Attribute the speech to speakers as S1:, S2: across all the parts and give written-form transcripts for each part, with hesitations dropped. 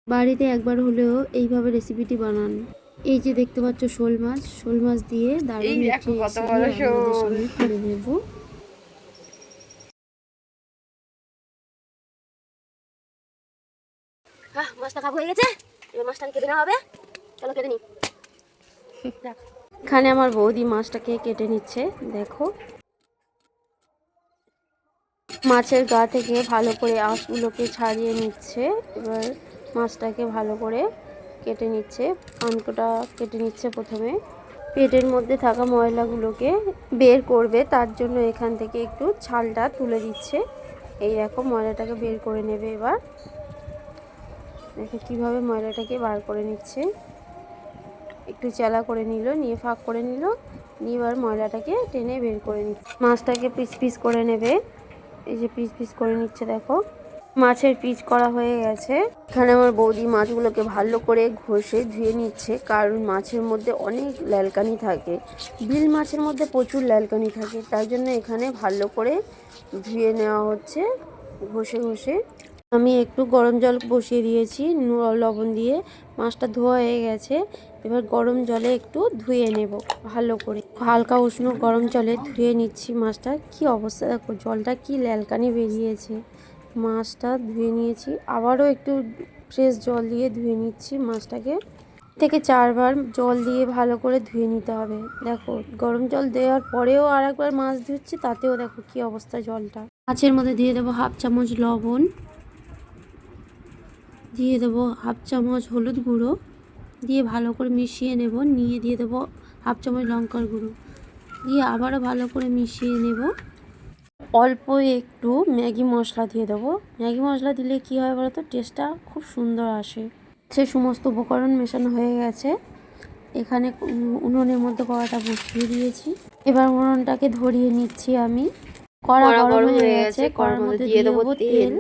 S1: বাড়িতে একবার হলেও এইভাবে রেসিপিটি বানান। এই যে দেখতে পাচ্ছ শোল মাছ দিয়ে দারুণ একটি রেসিপি আপনাদের সামনে তুলে নেব।
S2: মাছটা খাবো হয়ে গেছে, এবার মাছটাকে কেটে নেওয়া হবে। চলো কেটে নিই।
S1: এখানে আমার বৌদি মাছটাকে কেটে নিচ্ছে। দেখো, মাছের গা থেকে ভালো করে আঁশগুলোকে ছাড়িয়ে নিচ্ছে। এবার মাছটাকে ভালো করে কেটে নিচ্ছে, কানকোটা কেটে নিচ্ছে। প্রথমে পেটের মধ্যে থাকা ময়লাগুলোকে বের করবে, তার জন্য এখান থেকে একটু ছালটা তুলে দিচ্ছে। এই রকম ময়লাটাকে বের করে নেবে। এবার দেখো কীভাবে ময়লাটাকে বার করে নিচ্ছে। একটু চেলা করে নিল, নিয়ে ফাঁক করে নিল, নিয়ে এবার ময়লাটাকে টেনে বের করে নিচ্ছে। মাছটাকে পিস পিস করে নেবে। এই যে পিস পিস করে নিচ্ছে। দেখো মাছের পিস করা হয়ে গেছে। এখানে আমার বৌদি মাছগুলোকে ভালো করে ঘষে ধুয়ে নিচ্ছে, কারণ মাছের মধ্যে অনেক ল্যালকানি থাকে। বিল মাছের মধ্যে প্রচুর ল্যালকানি থাকে, তাই জন্য এখানে ভালো করে ধুয়ে নেওয়া হচ্ছে ঘষে ঘষে। আমি একটু গরম জল বসিয়ে দিয়েছি লবণ দিয়ে। মাছটা ধোয়া হয়ে গেছে। এবার গরম জলে একটু ধুয়ে নেব ভালো করে, হালকা উষ্ণ গরম জলে ধুয়ে নিচ্ছি মাছটা। কি অবস্থা দেখো, জলটা কি ল্যালকানি বেরিয়েছে। মাছটা ধুয়ে নিয়েছি, আবারও একটু ফ্রেশ জল দিয়ে ধুয়ে নিচ্ছি মাছটাকে। থেকে 4 বার জল দিয়ে ভালো করে ধুয়ে নিতে হবে। দেখো গরম জল দেওয়ার পরেও আর একবার মাছ ধুচ্ছি, তাতেও দেখো কি অবস্থা জলটা। মাছের মধ্যে দিয়ে দেবো হাফ চামচ লবণ, দিয়ে দেবো হাফ চামচ হলুদ গুঁড়ো, দিয়ে ভালো করে মিশিয়ে নেব। নিয়ে দিয়ে দেবো হাফ চামচ লঙ্কার গুঁড়ো, দিয়ে আবারও ভালো করে মিশিয়ে নেব। অল্প একটু ম্যাগি মশলা দিয়ে দেবো। ম্যাগি মশলা দিলে কী হয় বলো তো, টেস্টটা খুব সুন্দর আসে। সে সমস্ত উপকরণ মেশানো হয়ে গেছে। এখানে উনুনের মধ্যে কড়াটা বসিয়ে দিয়েছি। এবার উনুনটাকে ধরিয়ে নিচ্ছি আমি। কড়া গরম হয়ে গেছে, কড়ার মধ্যে দিয়ে দেবো তেল,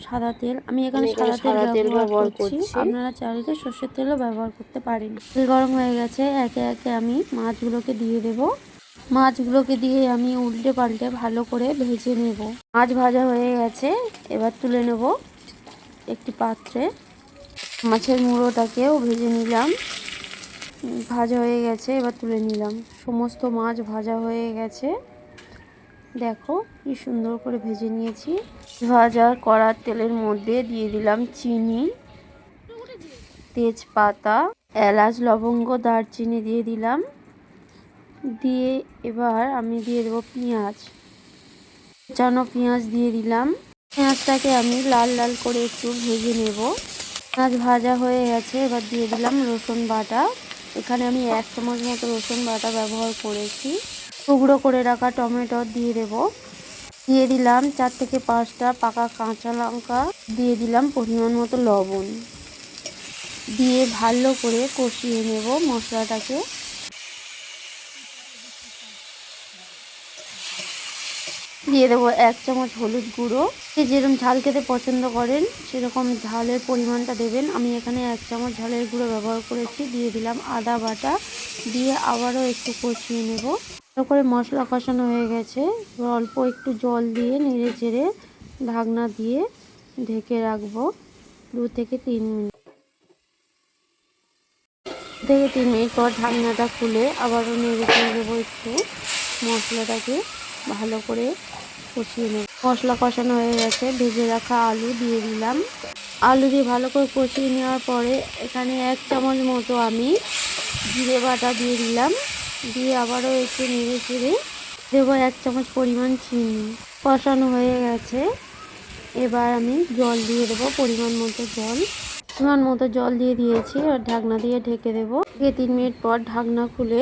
S1: সাদা তেল। আমি এখানে সাদা তেল ব্যবহার করছি, আপনারা চাইলে সর্ষের তেলও ব্যবহার করতে পারেন। তেল গরম হয়ে গেছে, একে একে আমি মাছগুলোকে দিয়ে দেব। মাছগুলোকে দিয়ে আমি উল্টে পাল্টে ভালো করে ভেজে নেব। মাছ ভাজা হয়ে গেছে, এবার তুলে নেব একটি পাত্রে। মাছের মুড়োটাকেও ভেজে নিলাম, ভাজা হয়ে গেছে। এবার তুলে নিলাম। সমস্ত মাছ ভাজা হয়ে গেছে। দেখো কি সুন্দর করে ভেজে নিয়েছি। ভাজা কড়ার তেলের মধ্যে দিয়ে দিলাম চিনি, তেজপাতা, এলাচ, লবঙ্গ, দারচিনি দিয়ে দিলাম। দিয়ে এবার আমি দিয়ে দেবো পেঁয়াজ, কুচানো পেঁয়াজ দিয়ে দিলাম। পেঁয়াজটাকে আমি লাল লাল করে একটু ভেজে নেব। পেঁয়াজ ভাজা হয়ে গেছে, এবার দিয়ে দিলাম রসুন বাটা। এখানে আমি 1 চামচ মতো রসুন বাটা ব্যবহার করেছি। টুকরো করে রাখা টমেটো দিয়ে দেব। দিয়ে দিলাম 4 থেকে 5টা পাকা কাঁচা লঙ্কা, দিয়ে দিলাম পরিমাণ মতো লবণ, দিয়ে ভালো করে কষিয়ে নেব মশলাটাকে। দিয়ে দেবো 1 চামচ হলুদ গুঁড়ো। যেরকম ঝাল খেতে পছন্দ করেন সেরকম ঝালের পরিমাণটা দেবেন। আমি এখানে 1 চামচ ঝালের গুঁড়ো ব্যবহার করেছি। দিয়ে দিলাম আদা বাটা, দিয়ে আবারও একটু কষিয়ে নেব। ভালো করে মশলা কষানো হয়ে গেছে। অল্প একটু জল দিয়ে নেড়ে চেড়ে ঢাকনা দিয়ে ঢেকে রাখবো 2 থেকে 3 মিনিট। 2 থেকে 3 মিনিট পর ঢাকনাটা খুলে আবারও নেড়ে চেড়ে দেবো। একটু মশলাটাকে ভালো করে কষিয়ে নেব। মশলা কষানো হয়ে গেছে, ভেজে রাখা আলু দিয়ে দিলাম। আলু দিয়ে ভালো করে কষিয়ে নেওয়ার পরে এখানে 1 চামচ মতো আমি জিরে বাটা দিয়ে দিলাম। দিয়ে আবারও একটু নেড়ে চেড়ে দেবো 1 চামচ পরিমাণ চিনি। কষানো হয়ে গেছে, এবার আমি জল দিয়ে দেবো পরিমাণ মতো জল দিয়ে দিয়েছি। আর ঢাকনা দিয়ে ঢেকে দেবো। 3 মিনিট পর ঢাকনা খুলে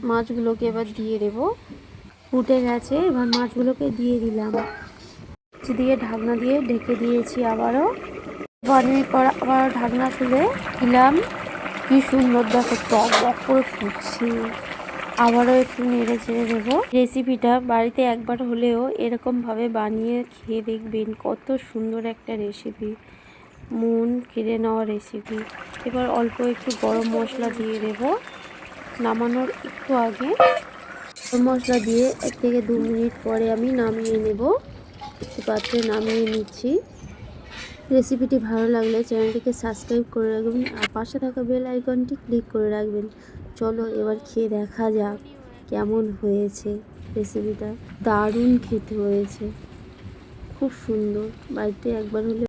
S1: মাছগুলোকে এবার দিয়ে দেবো। ফুটে গেছে, এবার মাছগুলোকে দিয়ে দিলাম। দিয়ে ঢাকনা দিয়ে ঢেকে দিয়েছি। আবারও 5 মিনিট পর আবার ঢাকনা খুলে দিলাম। কি সুন্দর দেখো টক বক করে ফুটছে। আবারও একটু নেড়ে চেড়ে দেবো। রেসিপিটা বাড়িতে একবার হলেও এরকমভাবে বানিয়ে খেয়ে দেখবেন, কত সুন্দর একটা রেসিপি, মন কেড়ে নেওয়া রেসিপি। এবার অল্প একটু গরম মশলা দিয়ে দেবো নামানোর একটু আগে। গরম মশলা দিয়ে 1 থেকে 2 মিনিট পরে আমি নামিয়ে নেব। একটি পাত্রে নামিয়ে নিচ্ছি। রেসিপিটি ভালো লাগলে চ্যানেলটিকে সাবস্ক্রাইব করে রাখবেন আর পাশে থাকা বেল আইকনটি ক্লিক করে রাখবেন। চলো এবার খেয়ে দেখা যাক কেমন হয়েছে রেসিপিটা। দারুণ খেতে হয়েছে, খুব সুন্দর। বাড়িতে একবার হলে